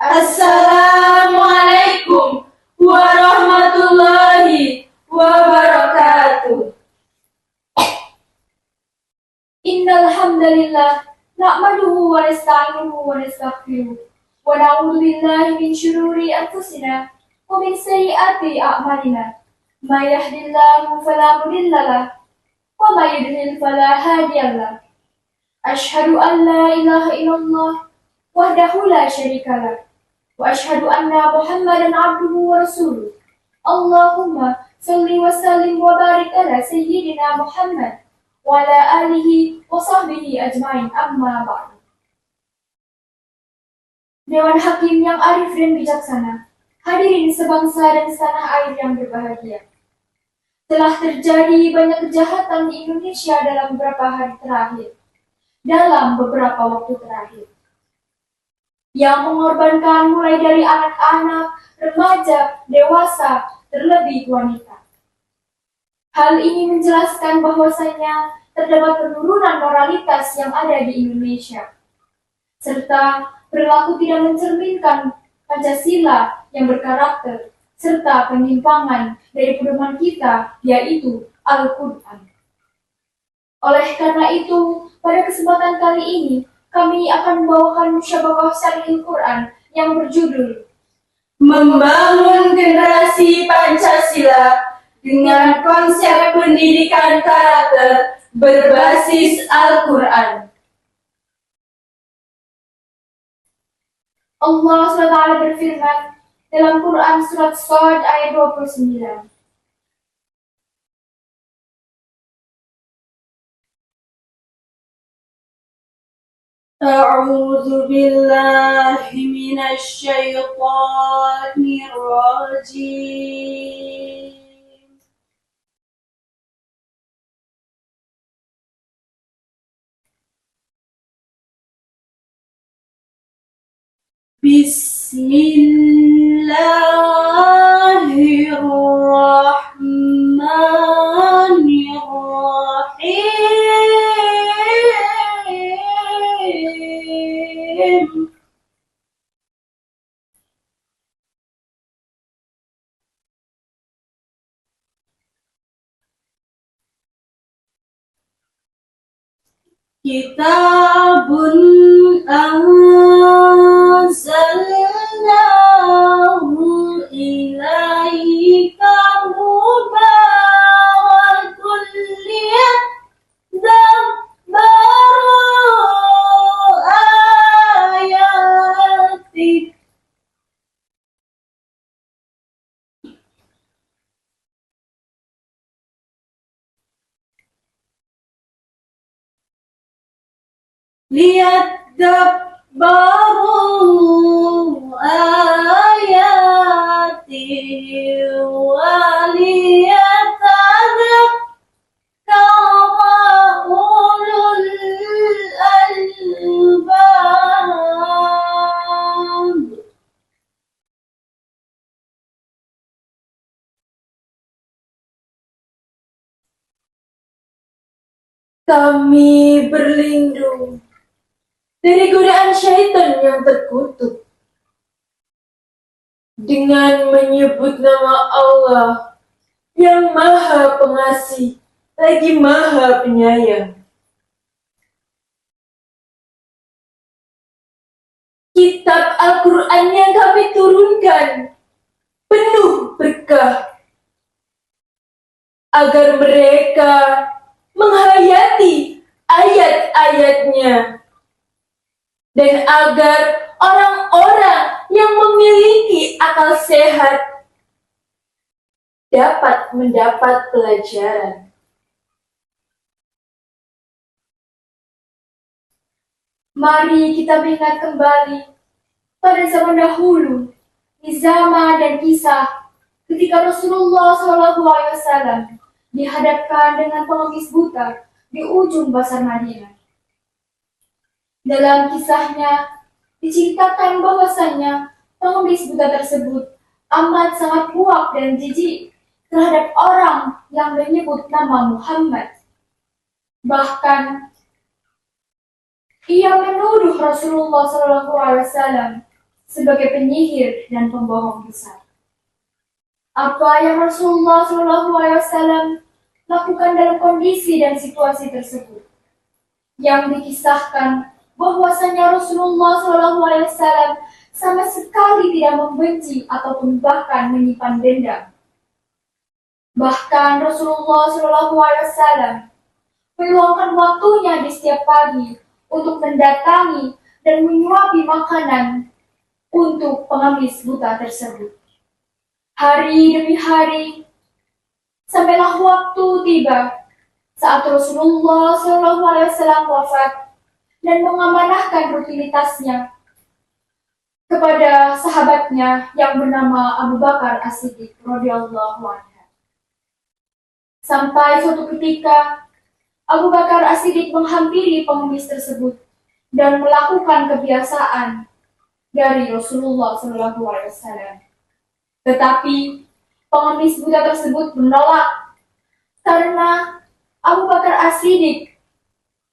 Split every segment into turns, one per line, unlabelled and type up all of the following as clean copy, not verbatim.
Assalamualaikum warahmatullahi wabarakatuh. Innal hamdalillah nahmaduhu wa nasta'inuhu wa nastaghfiruh wa na'udzu billahi min shururi anfusina wa min sayyiati a'malina. May yahdihillahu fala mudilla lahu wa may yudlil fala hadiya lahu. Asyhadu an la ilaha illallah wahdahu la syarika lahu wa asyhadu anna Muhammadan abduhu wa rasuluh. Allahumma salli wa sallim wa barik ala sayyidina Muhammad wa ala alihi wa sahbihi ajmain, amma ba'du. Dewan Hakim yang arif dan bijaksana, hadirin sebangsa dan setanah air yang berbahagia. Telah terjadi banyak kejahatan di Indonesia dalam beberapa hari terakhir, dalam beberapa waktu terakhir, yang mengorbankan mulai dari anak-anak, remaja, dewasa, terlebih wanita. Hal ini menjelaskan bahwasanya terdapat penurunan moralitas yang ada di Indonesia, serta perilaku tidak mencerminkan Pancasila yang berkarakter, serta penyimpangan dari pedoman kita, yaitu Al-Quran. Oleh karena itu, pada kesempatan kali ini, kami akan membawakan musyabakah syarhil Quran yang berjudul Membangun Generasi Pancasila dengan konsep pendidikan karakter berbasis Al-Quran. Allah SWT berfirman dalam Quran surat Shad ayat 29. A'udzu billahi minasy syaithanir rajim. Bismillahirrahmanirrahim. Kitabun anzalnahu ilaika mubarakun liyadabbaru ayatih. Liyadabbaru ayatihi wa liyatadhakkara ulul albab. Kami berlindung dari godaan syaitan yang terkutuk dengan menyebut nama Allah yang Maha Pengasih lagi Maha Penyayang. Kitab Al-Quran yang kami turunkan penuh berkah agar mereka menghayati ayat-ayatnya, dan agar orang-orang yang memiliki akal sehat dapat mendapat pelajaran. Mari kita mengingat kembali pada zaman dahulu, di zaman dan kisah ketika Rasulullah SAW dihadapkan dengan pengemis buta di ujung pasar Madinah. Dalam kisahnya diceritakan bahwasanya pengemis buta tersebut amat sangat muak dan jijik terhadap orang yang menyebut nama Muhammad. Bahkan ia menuduh Rasulullah SAW sebagai penyihir dan pembohong besar. Apa yang Rasulullah SAW lakukan dalam kondisi dan situasi tersebut? Yang dikisahkan bahwasanya Rasulullah SAW sama sekali tidak membenci ataupun bahkan menyimpan dendam. Bahkan Rasulullah SAW meluangkan waktunya di setiap pagi untuk mendatangi dan menyuapi makanan untuk pengemis buta tersebut. Hari demi hari, sampailah waktu tiba saat Rasulullah SAW wafat dan mengamanahkan rutinitasnya kepada sahabatnya yang bernama Abu Bakar As-Siddiq radhiyallahu anhu. Sampai suatu ketika Abu Bakar As-Siddiq menghampiri pengemis tersebut dan melakukan kebiasaan dari Rasulullah SAW. Tetapi pengemis buta tersebut menolak karena Abu Bakar As-Siddiq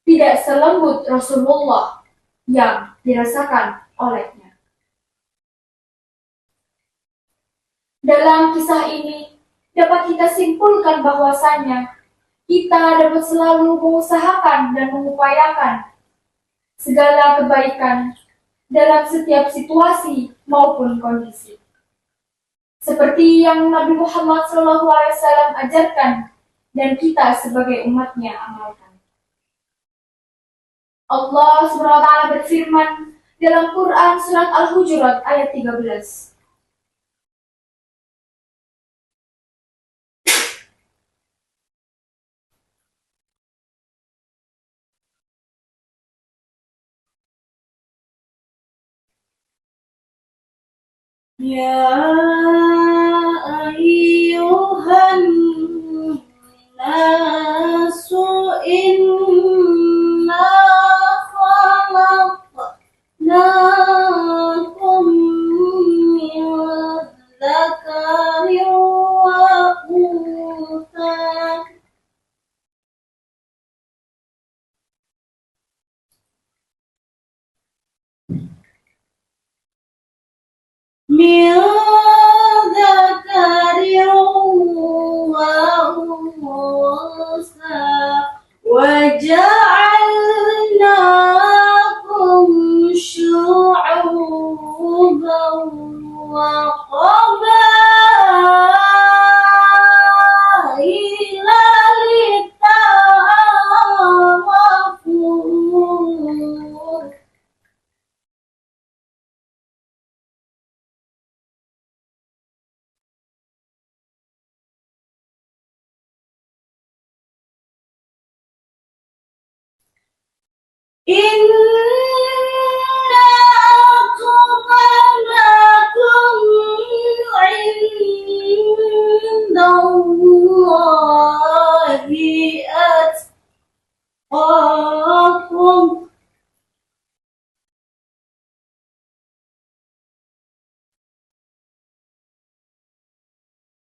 tidak selembut Rasulullah yang dirasakan olehnya. Dalam kisah ini dapat kita simpulkan bahwasanya kita dapat selalu mengusahakan dan mengupayakan segala kebaikan dalam setiap situasi maupun kondisi. Seperti yang Nabi Muhammad SAW ajarkan dan kita sebagai umatnya amalkan. Allah SWT berfirman dalam Quran surat Al-Hujurat ayat 13.
Ya ayyuhan nasu inna khalaqnakum min dzakarin wa untha min dzakarin wa untha wa ja'alnakum syu'uban wa qabaila lita'arafu. Inna akramakum indallahi atqakum.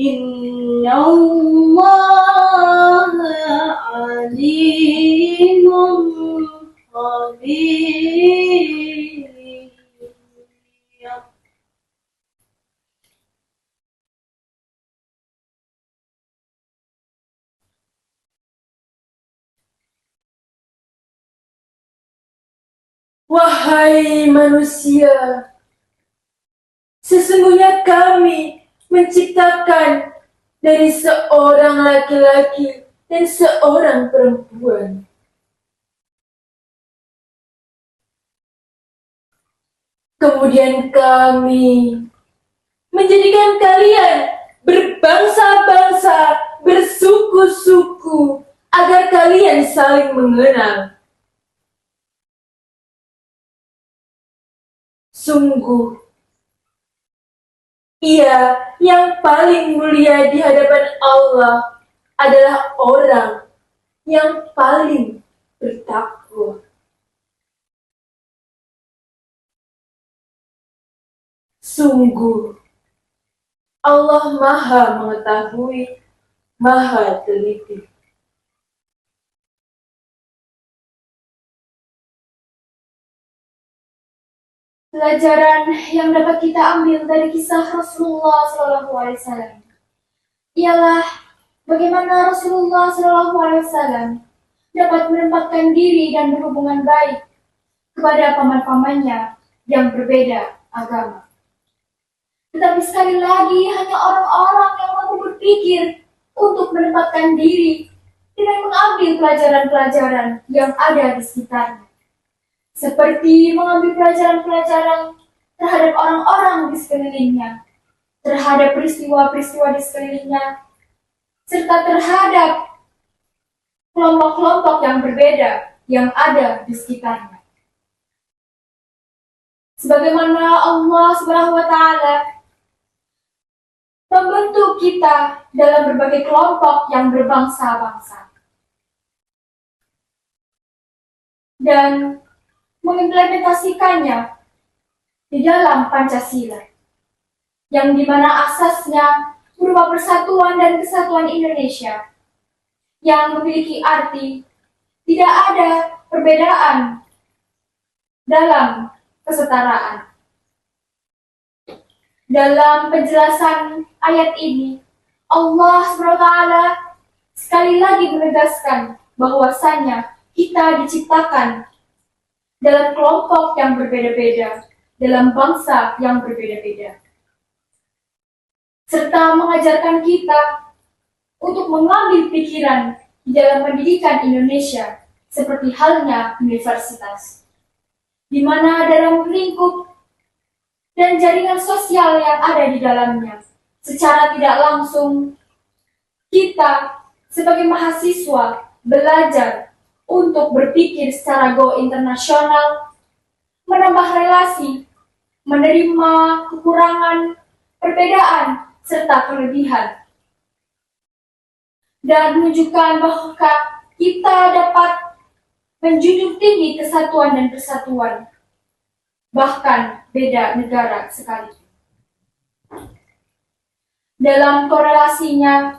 Innallaha alimun khabir.
Wahai manusia, sesungguhnya kami menciptakan dari seorang laki-laki dan seorang perempuan. Kemudian kami menjadikan kalian berbangsa-bangsa, bersuku-suku, agar kalian saling mengenal. Sungguh, Ia yang paling mulia di hadapan Allah adalah orang yang paling bertakwa. Sungguh, Allah Maha Mengetahui, Maha Teliti.
Pelajaran yang dapat kita ambil dari kisah Rasulullah SAW ialah bagaimana Rasulullah SAW dapat menempatkan diri dan berhubungan baik kepada paman-pamannya yang berbeda agama. Tetapi sekali lagi hanya orang-orang yang mampu berpikir untuk menempatkan diri dengan mengambil pelajaran-pelajaran yang ada di sekitarnya. Seperti mengambil pelajaran-pelajaran terhadap orang-orang di sekelilingnya, terhadap peristiwa-peristiwa di sekelilingnya, serta terhadap kelompok-kelompok yang berbeda yang ada di sekitarnya. Sebagaimana Allah Subhanahu wa Ta'ala membentuk kita dalam berbagai kelompok yang berbangsa-bangsa dan mengimplementasikannya di dalam Pancasila, yang dimana asasnya berupa persatuan dan kesatuan Indonesia, yang memiliki arti tidak ada perbedaan dalam kesetaraan. Dalam penjelasan ayat ini, Allah SWT sekali lagi menegaskan bahwasannya kita diciptakan dalam kelompok yang berbeda-beda, dalam bangsa yang berbeda-beda, serta mengajarkan kita untuk mengambil pikiran di dalam pendidikan Indonesia, seperti halnya universitas, di mana dalam lingkup dan jaringan sosial yang ada di dalamnya, secara tidak langsung kita sebagai mahasiswa belajar untuk berpikir secara go internasional, menambah relasi, menerima kekurangan, perbedaan, serta kelebihan, dan menunjukkan bahwa kita dapat menjunjung tinggi kesatuan dan persatuan, bahkan beda negara sekalipun. Dalam korelasinya,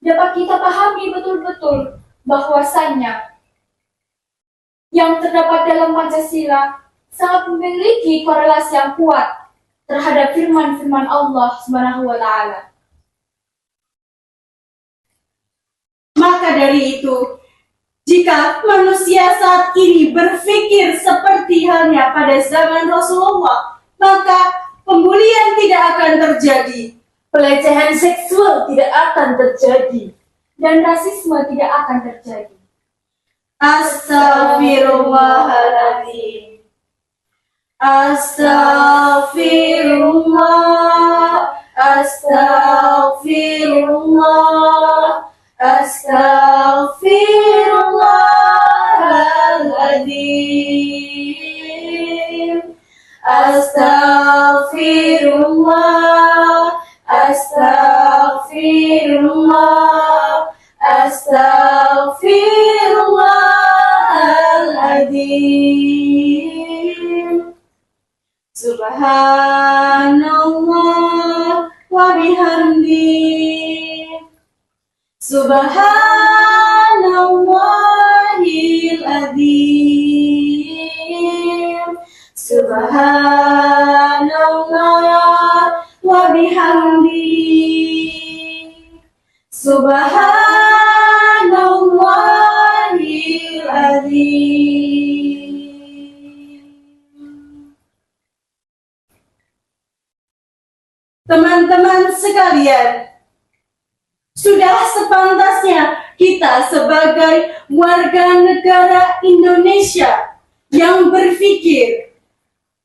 dapat kita pahami betul-betul bahwasannya yang terdapat dalam Pancasila sangat memiliki korelasi yang kuat terhadap firman-firman Allah Subhanahu wa Ta'ala.
Maka dari itu, jika manusia saat ini berpikir seperti halnya pada zaman Rasulullah, maka pembulian tidak akan terjadi,
Pelecehan seksual tidak akan terjadi,
dan rasisme tidak akan terjadi.
Astaghfirullahaladzim. Astaghfirullah. Astaghfirullah. Astaghfirullahaladzim. Astaghfirullah. Astaghfirullah. Astaghfirullahaladzim. Subhanallah wa bihamdi. Subhanallahil adzim. Subhanallah wa bihamdi. Subhanallahil adzim. Teman-teman sekalian, sudah sepantasnya kita sebagai warga negara Indonesia yang berpikir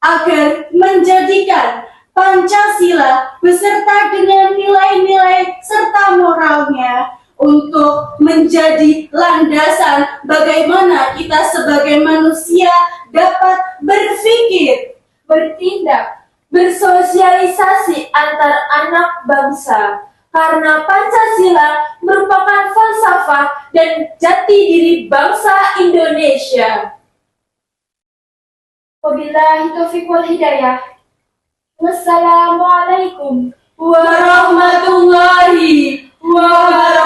agar menjadikan Pancasila beserta dengan nilai-nilai serta moralnya untuk menjadi landasan bagaimana kita sebagai manusia dapat berpikir,
bertindak, bersosialisasi antar anak bangsa, karena Pancasila merupakan falsafah dan jati diri bangsa Indonesia.
Wabillahi taufiq wal hidayah. Wassalamualaikum
Warahmatullahi wabarakatuh.